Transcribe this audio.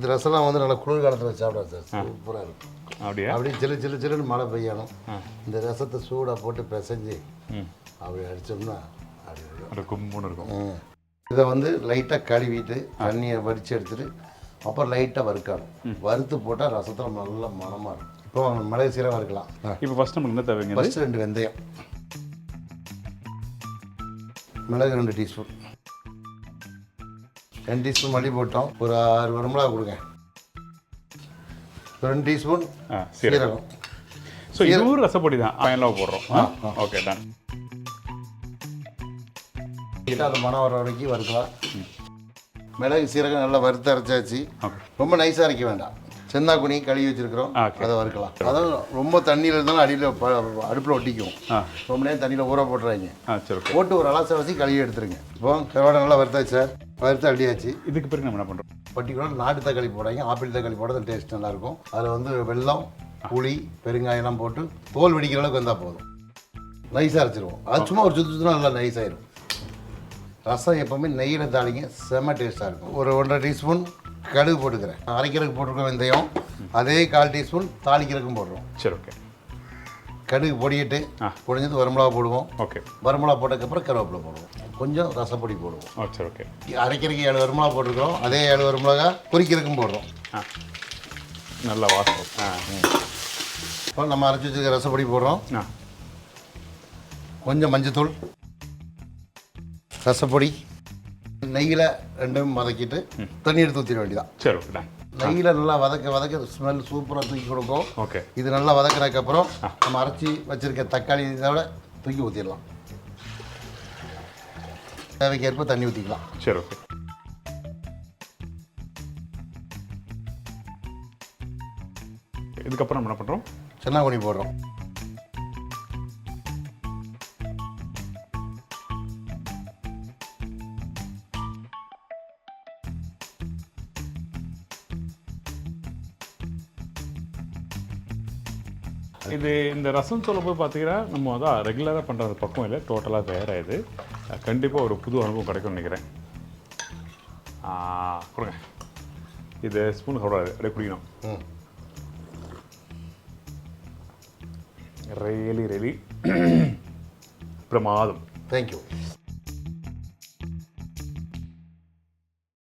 இந்த ரசம்லாம் வந்து நல்லா குளிர் காலத்தில் சாப்பிடாது சார், சூப்பராக இருக்கும். அப்படியா? அப்படியே சில்லுன்னு மழை பெய்யணும், இந்த ரசத்தை சூடாக போட்டு பிசைஞ்சு அப்படி அடித்தோம்னா அப்படி கும்புன்னு இருக்கும். இதை வந்து லைட்டாக கழுவிட்டு தண்ணியை வடித்து எடுத்துட்டு அப்புறம் லைட்டாக வறுக்கணும். வறுத்து போட்டால் ரசத்தில் நல்ல மணமாக இருக்கும். இப்போ மிளகு சீரகம் வறுக்கலாம். இப்போ ஃபஸ்ட் நமக்கு என்ன தேவைங்க? ஃபஸ்ட்டு 2 வெந்தயம், மிளகு 2 டீஸ்பூன், 2 டீஸ்பூன் மல்லி போட்டோம். ஒரு 6 வரமிளகா கொடுங்க. 2 டீஸ்பூன் சீரகம். ஸோ இது ஒரு ரசப்பொடி தான், ஃபைனலாக போடுறோம். Okay done. அந்த மணம் வர வரைக்கும் வறுக்கலாம். மிளகு சீரகம் நல்லா வறுத்து அரைச்சாச்சு. ரொம்ப நைஸாக அரைக்க வேண்டாம். செந்தாக்குனி கழுவி வச்சுருக்கிறோம், அதை வறுக்கலாம். அதாவது ரொம்ப தண்ணியில் இருந்தாலும் அடியில் அடுப்பில் ஒட்டிக்கும். ரொம்ப நேரம் தண்ணியில் ஊற போட்டுறாங்க. போட்டு ஒரு அலசை வச்சு கழுவி எடுத்துருங்க. இப்போ கருவாடை நல்லா வறுத்தாச்சு சார், வறுத்து அள்ளியாச்சு. இதுக்கு பிறகு நம்ம என்ன பண்ணுறோம்? பர்டிகுலர் நாட்டு தக்காளி போடாங்க, ஆப்பிள் தக்காளி போட டேஸ்ட் நல்லாயிருக்கும். அதில் வந்து வெல்லம், புளி, பெருங்காயம்லாம் போட்டு தோல் வெடிக்கிற அளவுக்கு வந்தால் போதும். நைஸாக அரைச்சிருவோம். அது சும்மா ஒரு சுற்றுனா நல்லா நைஸாகிடும். ரசம் எப்போவுமே நெய்யில் தாளிங்க, செம்ம டேஸ்ட்டாக இருக்கும். ஒரு 1.5 டீஸ்பூன் கடுகு போட்டுக்கிறேன். அரைக்கிறதுக்கு போட்டிருக்கோம் வெந்தயம், அதே 1/4 டீஸ்பூன் தாளிக்கிறதுக்கும் போடுறோம். சரி, ஓகே. கடுகு பொடியிட்டு பொடிஞ்சது வரமிளகா போடுவோம். ஓகே. வரமிளகா போட்டதுக்கப்புறம் கருவேப்பிலை போடுவோம், கொஞ்சம் ரசப்பொடி போடுவோம். சரி, ஓகே. அரைக்கிறதுக்கு 7 வரமிளகா போட்டிருக்கிறோம், அதே 7 வரமிளகா பொரிக்கிறதுக்கும் போடுறோம். நல்லா வாசம். இப்போ நம்ம அரைச்சி வச்சுருக்க ரசப்பொடி போடுறோம். கொஞ்சம் மஞ்சத்தூள், ரசப்பொடி, நெய்யில் ரெண்டும் வதக்கிட்டு தண்ணி எடுத்து ஊற்றிட வேண்டியதான். சரி, ஓகே. நெய்யில் நல்லா வதக்க ஸ்மெல் சூப்பராக தூக்கி கொடுக்கும். ஓகே. இது நல்லா வதக்கினதுக்கப்புறம் நம்ம அரைச்சி வச்சுருக்க தக்காளி இதோட தூக்கி ஊற்றிடலாம். தேவைக்கேற்ப தண்ணி ஊற்றிக்கலாம். சரி, ஓகே. இதுக்கப்புறம் நம்ம என்ன பண்ணுறோம்? சென்னாங்குனி போடுறோம். இது இந்த ரசம் சொல்லும்போது பார்த்தீங்கன்னா நம்ம அதான் ரெகுலராக பண்ணுற பக்கம் இல்லை, டோட்டலாக வேறு. இது கண்டிப்பாக ஒரு புது அனுபவம் கிடைக்கும்னு நினைக்கிறேன். கொடுங்க. இது ஸ்பூன் சாப்பிடாது, அப்படியே குடிக்கணும். ரியலி பிரமாதம். தேங்க்யூ.